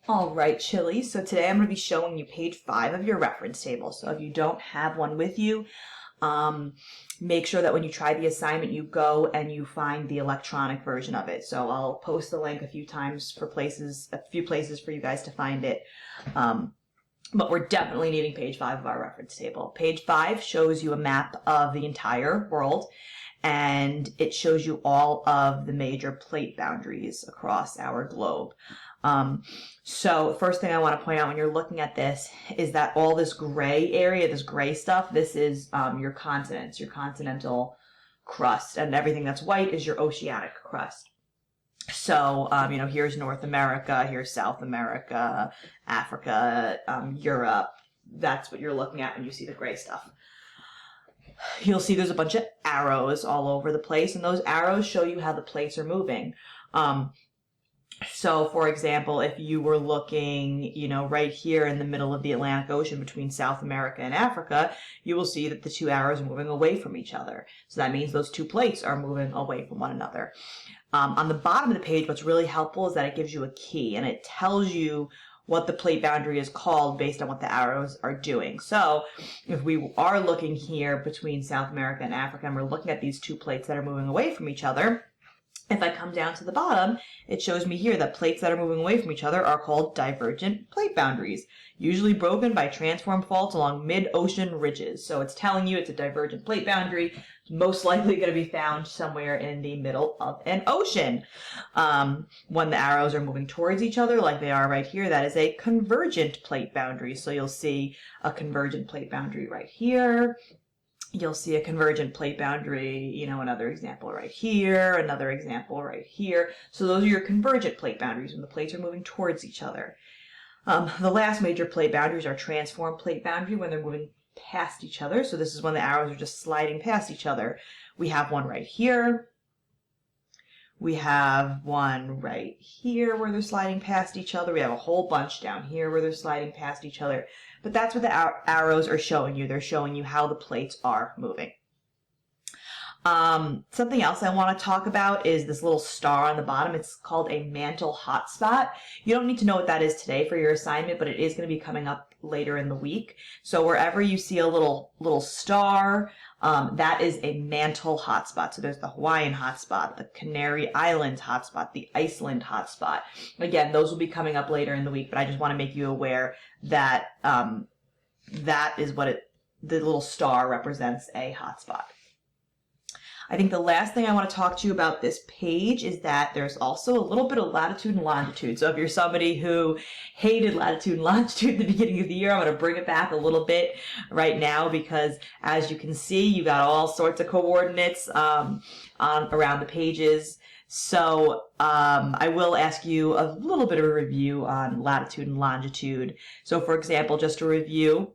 All right, Chili. So today I'm going to be showing you page 5 of your reference table. So if you don't have one with you, make sure that when you try the assignment, you go and you find the electronic version of it. So I'll post the link a few places for you guys to find it. But we're definitely needing page 5 of our reference table. Page 5 shows you a map of the entire world, and it shows you all of the major plate boundaries across our globe. So first thing I want to point out when you're looking at this is that all this gray area, this gray stuff, this is your continents, your continental crust, and everything that's white is your oceanic crust. So, here's North America, here's South America, Africa, Europe. That's what you're looking at when you see the gray stuff. You'll see there's a bunch of arrows all over the place, and those arrows show you how the plates are moving. So, for example, if you were looking, right here in the middle of the Atlantic Ocean between South America and Africa, you will see that the two arrows are moving away from each other. So that means those two plates are moving away from one another. On the bottom of the page, what's really helpful is that it gives you a key, and it tells you what the plate boundary is called based on what the arrows are doing. So if we are looking here between South America and Africa, and we're looking at these two plates that are moving away from each other, if I come down to the bottom, it shows me here that plates that are moving away from each other are called divergent plate boundaries, usually broken by transform faults along mid-ocean ridges. So it's telling you it's a divergent plate boundary, most likely going to be found somewhere in the middle of an ocean. When the arrows are moving towards each other, like they are right here, that is a convergent plate boundary. So you'll see a convergent plate boundary right here. You'll see a convergent plate boundary, another example right here, another example right here. So those are your convergent plate boundaries when the plates are moving towards each other. The last major plate boundaries are transform plate boundary when they're moving past each other. So this is when the arrows are just sliding past each other. We have one right here. We have one right here where they're sliding past each other. We have a whole bunch down here where they're sliding past each other. But that's what the arrows are showing you. They're showing you how the plates are moving. Something else I want to talk about is this little star on the bottom. It's called a mantle hotspot. You don't need to know what that is today for your assignment, but it is going to be coming up later in the week. So wherever you see a little star, that is a mantle hotspot. So there's the Hawaiian hotspot, the Canary Islands hotspot, the Iceland hotspot. Again, those will be coming up later in the week, but I just want to make you aware that that is what the little star represents, a hotspot. I think the last thing I want to talk to you about this page is that there's also a little bit of latitude and longitude. So if you're somebody who hated latitude and longitude at the beginning of the year, I'm going to bring it back a little bit right now because as you can see, you got all sorts of coordinates around the pages. So I will ask you a little bit of a review on latitude and longitude. So for example, just to review,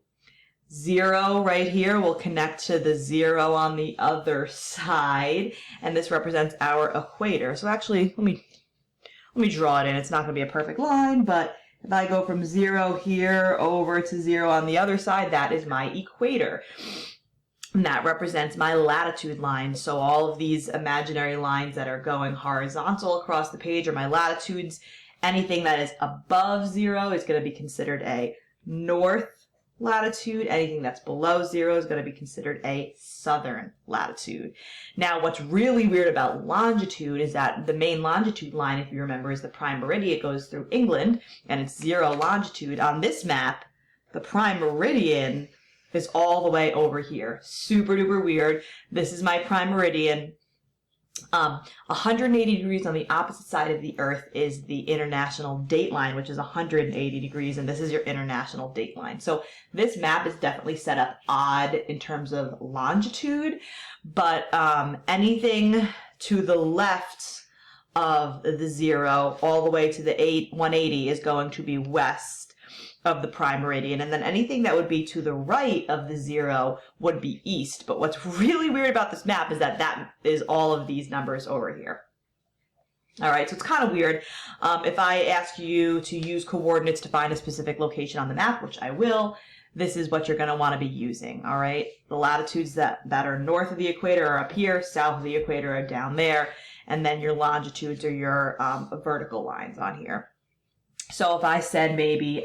0 right here will connect to the 0 on the other side, and this represents our equator. So actually, let me draw it in. It's not going to be a perfect line, but if I go from 0 here over to 0 on the other side, that is my equator. And that represents my latitude line. So all of these imaginary lines that are going horizontal across the page are my latitudes. Anything that is above 0 is going to be considered a north latitude. Anything that's below 0 is going to be considered a southern latitude. Now, what's really weird about longitude is that the main longitude line, if you remember, is the prime meridian. It goes through England, and it's 0 longitude. On this map, the prime meridian is all the way over here. Super duper weird. This is my prime meridian. 180 degrees on the opposite side of the Earth is the international date line, which is 180 degrees, and this is your international date line. So this map is definitely set up odd in terms of longitude, but anything to the left of the 0 all the way to the 180 is going to be west of the prime meridian, and then anything that would be to the right of the 0 would be east. But what's really weird about this map is that that is all of these numbers over here. All right, so it's kind of weird. If I ask you to use coordinates to find a specific location on the map, which I will, this is what you're going to want to be using, all right? The latitudes that are north of the equator are up here, south of the equator are down there, and then your longitudes are your vertical lines on here. So if I said maybe,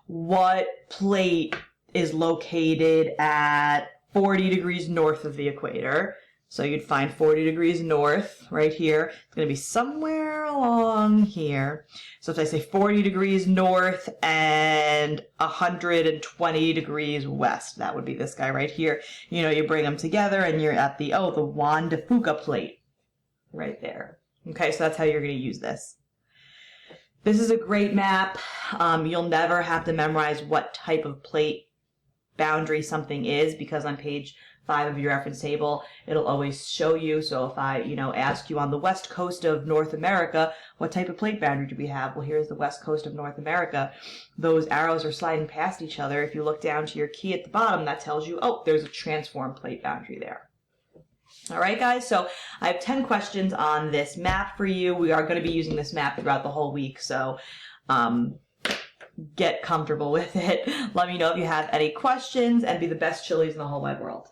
what plate is located at 40 degrees north of the equator? So you'd find 40 degrees north right here. It's going to be somewhere along here. So if I say 40 degrees north and 120 degrees west, that would be this guy right here. You know, you bring them together and you're at the Juan de Fuca plate right there. Okay, so that's how you're going to use this. This is a great map. You'll never have to memorize what type of plate boundary something is, because on page 5 of your reference table, it'll always show you. So if I, ask you on the west coast of North America, what type of plate boundary do we have? Well, here's the west coast of North America. Those arrows are sliding past each other. If you look down to your key at the bottom, that tells you, oh, there's a transform plate boundary there. All right, guys, so I have 10 questions on this map for you. We are going to be using this map throughout the whole week, so get comfortable with it. Let me know if you have any questions, and be the best chilies in the whole wide world.